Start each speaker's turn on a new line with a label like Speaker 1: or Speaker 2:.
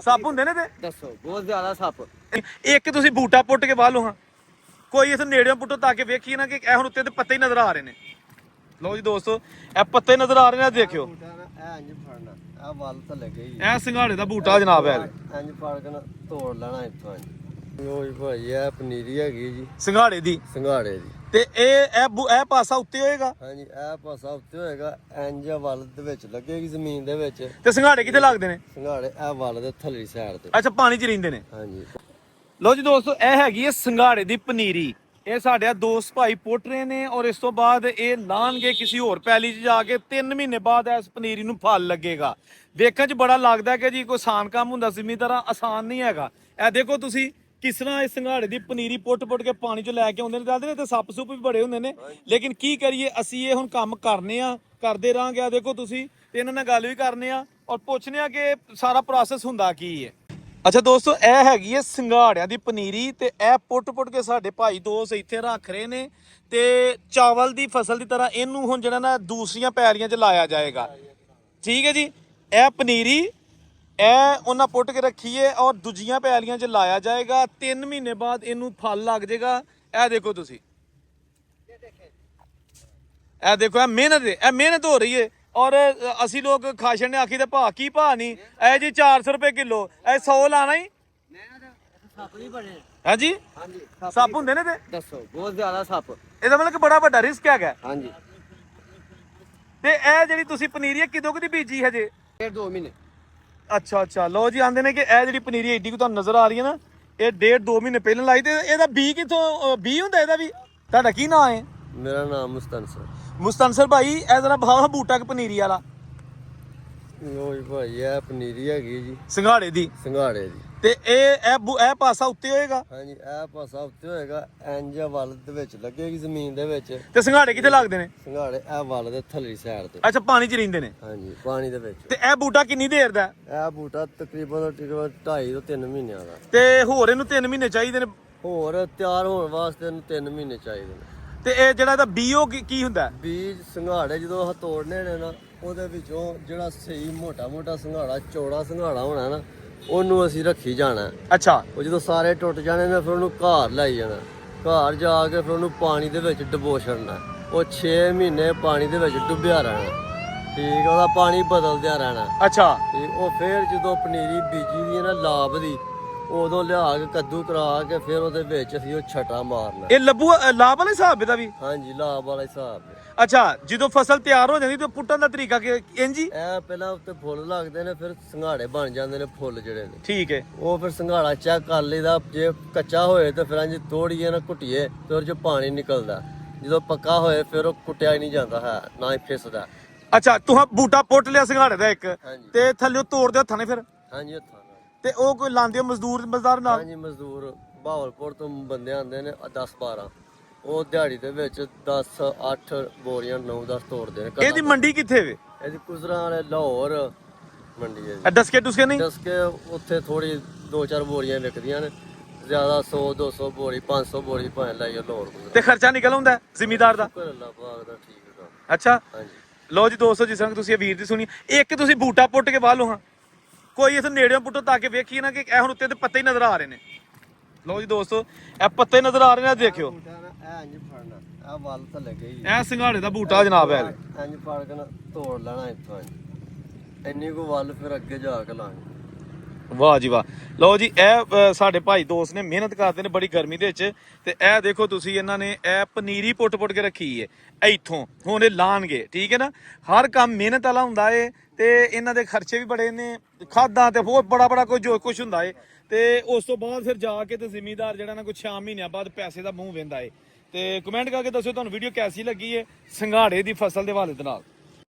Speaker 1: ਸੱਪ ਹੁੰਦੇ ਨੇ ਤੇ
Speaker 2: ਦੱਸੋ ਬਹੁਤ ਜ਼ਿਆਦਾ ਸੱਪ।
Speaker 1: ਇੱਕ ਤੁਸੀਂ ਬੂਟਾ ਪੁੱਟ ਕੇ ਬਾਹ ਲਓ ਹਾਂ, ਕੋਈ ਇਸ ਨੇੜਿਓਂ ਪੁੱਟੋ ਤਾਂ ਕਿ ਵੇਖੀਏ ਨਾ ਕਿ ਇਹ ਹੁਣ ਉੱਤੇ ਤੇ ਪੱਤੇ ਹੀ ਨਜ਼ਰ ਆ ਰਹੇ ਨੇ। ਲਓ ਜੀ ਦੋਸਤੋ, ਇਹ ਪੱਤੇ ਨਜ਼ਰ ਆ ਰਹੇ ਨੇ, ਦੇਖਿਓ
Speaker 2: ਇਹ ਇੰਜ ਫੜਨਾ, ਇਹ ਵੱਲ ਤਾਂ ਲੱਗੇ ਹੀ
Speaker 1: ਇਹ ਸਿੰਗਾੜੇ ਦਾ ਬੂਟਾ ਜਨਾਬ ਹੈ,
Speaker 2: ਇੰਜ ਫੜ ਕੇ ਨਾ ਤੋੜ ਲੈਣਾ ਇੱਥੋਂ। ਓਏ ਭਾਈ ਇਹ ਪਨੀਰੀ ਹੈਗੀ ਜੀ
Speaker 1: ਸਿੰਗਾੜੇ ਦੀ,
Speaker 2: ਸਿੰਗਾੜੇ ਦੀ।
Speaker 1: ਤੇ ਇਹ ਪਾਸਾ ਉੱਤੇ ਹੋਏਗਾ।
Speaker 2: ਹਾਂਜੀ ਇਹ ਪਾਸਾ ਉੱਤੇ ਹੋਏਗਾ, ਇੰਜ ਵੱਲ ਦੇ ਵਿੱਚ ਲੱਗੇਗੀ ਜ਼ਮੀਨ ਦੇ ਵਿੱਚ।
Speaker 1: ਤੇ ਸਿੰਗਾੜੇ ਕਿੱਥੇ ਲੱਗਦੇ ਨੇ?
Speaker 2: ਸਿੰਗਾੜੇ ਇਹ ਵੱਲ ਦੇ ਥੱਲੜੀ ਸਾਈਡ ਤੇ।
Speaker 1: ਅੱਛਾ, ਪਾਣੀ 'ਚ ਰਹਿੰਦੇ ਨੇ।
Speaker 2: ਹਾਂਜੀ।
Speaker 1: ਲਓ ਜੀ ਦੋਸਤੋ, ਇਹ ਹੈਗੀ ਹੈ ਸਿੰਗਾੜੇ ਦੀ ਪਨੀਰੀ। ਇਹ ਸਾਡੇ ਦੋਸਤ ਭਾਈ ਪੁੱਟ ਰਹੇ ਨੇ ਔਰ ਇਸ ਤੋਂ ਬਾਅਦ ਇਹ ਲਾਣਗੇ ਕਿਸੇ ਹੋਰ ਪੈਲੀ 'ਚ ਜਾ ਕੇ। 3 ਮਹੀਨੇ ਬਾਅਦ ਇਸ ਪਨੀਰੀ ਨੂੰ ਫਲ ਲੱਗੇਗਾ। ਵੇਖਣ 'ਚ ਬੜਾ ਲੱਗਦਾ ਕਿ ਜੀ ਕੋਈ ਆਸਾਨ ਕੰਮ ਹੁੰਦਾ, ਜ਼ਿਮੀਂਦਾਰਾਂ ਆਸਾਨ ਨਹੀਂ ਹੈਗਾ। ਇਹ ਦੇਖੋ ਤੁਸੀਂ ਕਿਸ ਤਰ੍ਹਾਂ ਇਸ ਸਿੰਗਾੜੇ ਦੀ ਪਨੀਰੀ ਪੁੱਟ ਕੇ ਪਾਣੀ 'ਚ ਲੈ ਕੇ ਆਉਂਦੇ ਨੇ। ਦੱਸਦੇ ਨੇ ਤੇ ਸੱਪ ਸੁੱਪ ਵੀ ਬੜੇ ਹੁੰਦੇ ਨੇ, ਲੇਕਿਨ ਕੀ ਕਰੀਏ, ਅਸੀਂ ਇਹ ਹੁਣ ਕੰਮ ਕਰਨੇ ਆ, ਕਰਦੇ ਰਹਾਂਗੇ। ਆ ਦੇਖੋ ਤੁਸੀਂ, ਤੇ ਇਹਨਾਂ ਨਾਲ ਗੱਲ ਵੀ ਕਰਨੇ ਆ ਔਰ ਪੁੱਛਨੇ ਆ ਕਿ ਸਾਰਾ ਪ੍ਰੋਸੈਸ ਹੁੰਦਾ ਕੀ ਹੈ। ਅੱਛਾ ਦੋਸਤੋ, ਇਹ ਹੈਗੀ ਹੈ ਸਿੰਗਾੜਿਆਂ ਦੀ ਪਨੀਰੀ, ਤੇ ਇਹ ਪੁੱਟ ਕੇ ਸਾਡੇ ਭਾਈ ਦੋਸਤ ਇੱਥੇ ਰੱਖ ਰਹੇ ਨੇ। ਤੇ ਚਾਵਲ ਦੀ ਫਸਲ ਦੀ ਤਰ੍ਹਾਂ ਇਹਨੂੰ ਹੁਣ ਜਿਹੜਾ ਨਾ ਦੂਸਰੀਆਂ ਪੈਲੀਆਂ 'ਚ ਲਾਇਆ ਜਾਏਗਾ। ਠੀਕ ਹੈ ਜੀ, ਇਹ ਪਨੀਰੀ ਇਹ ਉਹਨਾਂ ਪੁੱਟ ਕੇ ਰੱਖੀਏ ਔਰ ਦੂਜੀਆਂ ਪੈਲੀਆਂ 'ਚ ਲਾਇਆ ਜਾਏਗਾ। 3 ਮਹੀਨੇ ਬਾਅਦ ਇਹਨੂੰ ਫਲ ਲੱਗ ਜਾਏਗਾ। ਇਹ ਦੇਖੋ ਤੁਸੀਂ, ਇਹ ਦੇਖੋ, ਇਹ ਮਿਹਨਤ ਹੋ ਰਹੀ ਹੈ। ਔਰ ਅਸੀਂ ਲੋਕ ਖਾਸ਼ਣ ਨੇ ਆਖੀ ਤੇ ਭਾਅ ਕੀ ਭਾਅ ਨਹੀਂ, ਇਹ ਜੀ 400 ਰੁਪਏ ਕਿਲੋ, ਇਹ 100 ਲਾਣਾ ਹੀ।
Speaker 2: ਸੱਪ ਨਹੀਂ ਬਣੇ।
Speaker 1: ਹਾਂਜੀ, ਸੱਪ ਹੁੰਦੇ ਨੇ ਤੇ
Speaker 2: ਦੱਸੋ ਬਹੁਤ ਜ਼ਿਆਦਾ ਸੱਪ।
Speaker 1: ਇਹਦਾ ਮਤਲਬ ਕਿ ਬੜਾ ਵੱਡਾ ਰਿਸਕ ਹੈਗਾ।
Speaker 2: ਹਾਂਜੀ।
Speaker 1: ਤੇ ਇਹ ਜਿਹੜੀ ਤੁਸੀਂ ਪਨੀਰੀ ਹੈ ਕਿਦੋਂ ਕਦੀ ਬੀਜੀ ਹਜੇ?
Speaker 2: 1.5-2 ਮਹੀਨੇ।
Speaker 1: ਅੱਛਾ, ਲੋ ਜੀ, ਆਂਦੇ ਨੇ ਕਿ ਇਹ ਜਿਹੜੀ ਪਨੀਰੀ ਏਡੀ ਕੁ ਤੁਹਾਨੂੰ ਨਜ਼ਰ ਆ ਰਹੀ ਹੈ ਨਾ, ਇਹ 1.5-2 ਮਹੀਨੇ ਪਹਿਲਾਂ ਲਾਈ। ਤੇ ਇਹਦਾ ਬੀ ਕਿੱਥੋਂ ਬੀ ਹੁੰਦਾ ਇਹਦਾ ਵੀ? ਤੁਹਾਡਾ ਕੀ ਨਾਮ ਹੈ?
Speaker 2: ਮੇਰਾ ਨਾਮ ਮੁਸਤਨਸਰ।
Speaker 1: ਮੁਸਤਨਸਰ ਭਾਈ, ਇਹ ਜ਼ਰਾ ਭਾਵ ਬੂਟਾ ਕਿ ਪਨੀਰੀ ਵਾਲਾ?
Speaker 2: ਓਏ ਭਾਈ ਇਹ ਪਨੀਰੀ ਹੈਗੀ ਜੀ
Speaker 1: ਸਿੰਗਾੜੇ ਦੀ,
Speaker 2: ਸਿੰਗਾੜੇ ਦੀ।
Speaker 1: ਤੇ ਇਹ ਪਾਸਾ ਉੱਤੇ ਹੋਏਗਾ।
Speaker 2: ਹਾਂਜੀ ਇਹ ਪਾਸਾ ਉੱਤੇ ਹੋਏਗਾ, ਇੰਜ ਵੱਲ ਦੇ ਵਿੱਚ ਲੱਗੇਗੀ ਜ਼ਮੀਨ ਦੇ ਵਿੱਚ।
Speaker 1: ਤੇ ਸਿੰਗਾੜੇ ਕਿੱਥੇ ਲੱਗਦੇ ਨੇ?
Speaker 2: ਸਿੰਗਾੜੇ ਇਹ ਵੱਲ ਦੇ ਥੱਲੜੀ ਸਾਈਡ ਤੇ।
Speaker 1: ਅੱਛਾ, ਪਾਣੀ 'ਚ ਰਹਿੰਦੇ ਨੇ।
Speaker 2: ਹਾਂਜੀ ਪਾਣੀ ਦੇ ਵਿੱਚ।
Speaker 1: ਤੇ ਇਹ ਬੂਟਾ ਕਿੰਨੀ ਦੇਰ ਦਾ?
Speaker 2: ਇਹ ਬੂਟਾ ਤਕਰੀਬਨ 2.5 ਤੋਂ 3 ਮਹੀਨਿਆਂ ਦਾ।
Speaker 1: ਤੇ ਹੋਰ ਇਹਨੂੰ 3 ਮਹੀਨੇ ਚਾਹੀਦੇ ਨੇ?
Speaker 2: ਹੋਰ ਤਿਆਰ ਹੋਣ ਵਾਸਤੇ ਇਹਨੂੰ 3 ਮਹੀਨੇ ਚਾਹੀਦੇ ਨੇ।
Speaker 1: ਤੇ ਇਹ ਜਿਹੜਾ ਇਹਦਾ ਬੀਓ ਕੀ ਹੁੰਦਾ?
Speaker 2: ਬੀਜ ਸਿੰਗਾੜੇ ਜਦੋਂ ਤੋੜਨੇ ਨੇ ਨਾ, ਉਹਦੇ ਵਿੱਚੋਂ ਜਿਹੜਾ ਸਹੀ ਮੋਟਾ ਸਿੰਗਾੜਾ, ਚੌੜਾ ਸਿੰਗਾੜਾ ਹੋਣਾ ਨਾ, ਉਹਨੂੰ ਅਸੀਂ ਰੱਖੀ ਜਾਣਾ।
Speaker 1: ਅੱਛਾ।
Speaker 2: ਉਹ ਜਦੋਂ ਸਾਰੇ ਟੁੱਟ ਜਾਣੇ ਨੇ, ਫਿਰ ਉਹਨੂੰ ਘਰ ਲਾਈ ਜਾਣਾ। ਘਰ ਜਾ ਕੇ ਫਿਰ ਉਹਨੂੰ ਪਾਣੀ ਦੇ ਵਿੱਚ ਡੁਬੋ ਛੱਡਣਾ। ਉਹ 6 ਮਹੀਨੇ ਪਾਣੀ ਦੇ ਵਿੱਚ ਡੁੱਬਿਆ ਰਹਿਣਾ। ਠੀਕ, ਉਹਦਾ ਪਾਣੀ ਬਦਲਦਿਆ ਰਹਿਣਾ।
Speaker 1: ਅੱਛਾ।
Speaker 2: ਤੇ ਉਹ ਫਿਰ ਜਦੋਂ ਪਨੀਰੀ ਬੀਜੀ ਦੀ ਨਾ ਲਾਭ ਦੀ, ਉਦੋਂ ਲਿਆ ਕੇ ਕੱਦੂ ਕਰਾ ਕੇ ਫਿਰ ਉਹਦੇ ਵਿੱਚ ਅਸੀਂ ਉਹ ਛਟਾ ਮਾਰਨਾ।
Speaker 1: ਇਹ ਲਾਭ ਵਾਲਾ ਹਿਸਾਬ ਇਹਦਾ ਵੀ?
Speaker 2: ਹਾਂਜੀ ਲਾਭ ਵਾਲਾ ਹਿਸਾਬ।
Speaker 1: ਅੱਛਾ, ਜਦੋਂ ਫਸਲ ਤਿਆਰ ਹੋ ਜਾਂਦੀ ਤੇ ਪੁੱਟਣ ਦਾ ਤਰੀਕਾ ਇੰਜ ਹੀ?
Speaker 2: ਇਹ ਪਹਿਲਾਂ ਉੱਤੇ ਫੁੱਲ ਲੱਗਦੇ ਨੇ, ਫਿਰ ਸਿੰਗਾੜੇ ਬਣ ਜਾਂਦੇ ਨੇ ਫੁੱਲ ਜਿਹੜੇ ਨੇ।
Speaker 1: ਠੀਕ ਹੈ।
Speaker 2: ਉਹ ਫਿਰ ਸਿੰਗਾੜਾ ਚੈੱਕ ਕਰ ਲਈਦਾ, ਜੇ ਕੱਚਾ ਹੋਏ ਤਾਂ ਫਿਰ ਇੰਜ ਤੋੜੀਏ ਨਾ ਘੁੱਟੀਏ, ਫਿਰ ਉਹ 'ਚ ਪਾਣੀ ਨਿਕਲਦਾ। ਜਦੋਂ ਪੱਕਾ ਹੋਏ ਫਿਰ ਉਹ ਕੁੱਟਿਆ ਹੀ ਨਹੀਂ ਜਾਂਦਾ ਹੈ, ਨਾ ਹੀ ਫਿਸਦਾ।
Speaker 1: ਅੱਛਾ, ਤੁਹਾਂ ਬੂਟਾ ਪੁੱਟ ਲਿਆ ਸਿੰਗਾੜੇ ਦਾ ਇੱਕ, ਤੇ ਥੱਲੇ ਤੋੜਦੇ ਹੱਥਾਂ ਨੇ ਫਿਰ?
Speaker 2: ਹਾਂਜੀ ਹੱਥਾਂ ਨਾਲ।
Speaker 1: ਤੇ ਉਹ ਕੋਈ ਲਾਉਂਦੇ ਹੋ ਮਜ਼ਦੂਰ ਨਾਲ?
Speaker 2: ਹਾਂਜੀ ਮਜ਼ਦੂਰ ਬਹਾਵਲਪੁਰ ਤੋਂ ਬੰਦੇ ਆਉਂਦੇ ਨੇ 10-12, ਉਹ ਦਿਹਾੜੀ ਦੇ ਵਿੱਚ 10-8 ਬੋਰੀਆਂ 9-10 ਤੋੜਦੇ ਨੇ।
Speaker 1: ਇਹਦੀ ਮੰਡੀ ਕਿੱਥੇ ਵੇ?
Speaker 2: ਇਹਦੀ ਕੁਜ਼ਰਾਂ ਵਾਲੇ ਲਾਹੌਰ ਮੰਡੀ ਹੈ ਜੀ।
Speaker 1: ਡਸਕੇ ਡੁਸਕੇ ਨਹੀਂ?
Speaker 2: ਡਸਕੇ ਉੱਥੇ ਥੋੜੀ 2-4 ਬੋਰੀਆਂ ਵਿਕਦੀਆਂ ਨੇ, ਜ਼ਿਆਦਾ 100-200 ਬੋਰੀ 500 ਬੋਰੀ ਭਾਵੇਂ ਲਾਈਏ ਲਾਹੌਰ।
Speaker 1: ਤੇ ਖਰਚਾ ਨਿਕਲ ਆਉਂਦਾ ਜ਼ਿਮੀਦਾਰ ਦਾ?
Speaker 2: ਅੱਲਾਹ ਪਾਕ ਦਾ ਠੀਕ ਹੈ।
Speaker 1: ਅੱਛਾ।
Speaker 2: ਹਾਂਜੀ।
Speaker 1: ਲਓ ਜੀ ਦੋਸਤੋ, ਜਿਸ ਤਰ੍ਹਾਂ ਤੁਸੀਂ ਇਹ ਵੀਰ ਦੀ ਸੁਣੀ, ਇੱਕ ਤੁਸੀਂ ਬੂਟਾ ਪੁੱਟ ਕੇ ਬਾਹ ਲਓ ਹਾਂ, ਕੋਈ ਇਸ ਨੇੜਿਓਂ ਪੁੱਟੋ ਤਾਂ ਕਿ ਵੇਖੀਏ ਨਾ ਕਿ ਇਹ ਹੁਣ ਉੱਤੇ ਤੇ ਪੱਤੇ ਹੀ ਨਜ਼ਰ ਆ ਰਹੇ ਨੇ। ਲਓ ਜੀ ਦੋਸਤੋ, ਇਹ ਪੱਤੇ ਨਜ਼ਰ ਆ ਰਹੇ ਨੇ, ਦੇਖਿਓ।
Speaker 2: ਇਹ ਇੰਜ ਫੜਨਾ, ਇਹ ਵੱਲ ਤਾਂ ਲੱਗੇ ਹੀ।
Speaker 1: ਇਹ ਸਿੰਗਾੜੇ ਦਾ ਬੂਟਾ ਜਨਾਬ ਹੈ।
Speaker 2: ਇੰਜ ਫੜ ਕੇ ਨਾ ਤੋੜ ਲੈਣਾ ਇੱਥੋਂ। ਇੰਨੀ ਕੋ ਵੱਲ ਫਿਰ ਅੱਗੇ ਜਾ ਕੇ ਲਾਣੀ।
Speaker 1: ਵਾਹ ਜੀ ਵਾਹ। ਲਓ ਜੀ, ਇਹ ਸਾਡੇ ਭਾਈ ਦੋਸਤ ਨੇ ਮਿਹਨਤ ਕਰਦੇ ਨੇ ਬੜੀ ਗਰਮੀ ਦੇ ਵਿੱਚ। ਤੇ ਇਹ ਦੇਖੋ ਤੁਸੀਂ, ਇਹਨਾਂ ਨੇ ਇਹ ਪਨੀਰੀ ਪੁੱਟ ਕੇ ਰੱਖੀ ਹੈ ਇੱਥੋਂ। ਹੁਣ ਇਹ ਲਾਣਗੇ, ਠੀਕ ਹੈ ਨਾ। ਹਰ ਕੰਮ ਮਿਹਨਤ ਵਾਲਾ ਹੁੰਦਾ ਏ, ਤੇ ਇਹਨਾਂ ਦੇ ਖਰਚੇ ਵੀ ਬੜੇ ਨੇ, ਖਾਦਾਂ ਤੇ ਹੋਰ ਬੜਾ ਕੋਈ ਜੋ ਕੁਝ ਹੁੰਦਾ ਏ। ਤੇ ਉਸ ਤੋਂ ਬਾਅਦ ਫਿਰ ਜਾ ਕੇ ਤੇ ਜ਼ਿਮੀਦਾਰ ਜਿਹੜਾ ਨਾ ਕੋਈ 6 ਮਹੀਨਿਆਂ ਬਾਅਦ ਪੈਸੇ ਦਾ ਮੂੰਹ ਵੇਂਦਾ ਏ। ਤੇ ਕਮੈਂਟ ਕਰਕੇ ਦੱਸਿਓ ਤੁਹਾਨੂੰ ਵੀਡੀਓ ਕੈਸੀ ਲੱਗੀ ਏ ਸਿੰਗਾੜੇ ਦੀ ਫਸਲ ਦੇ ਹਵਾਲੇ ਦੇ ਨਾਲ।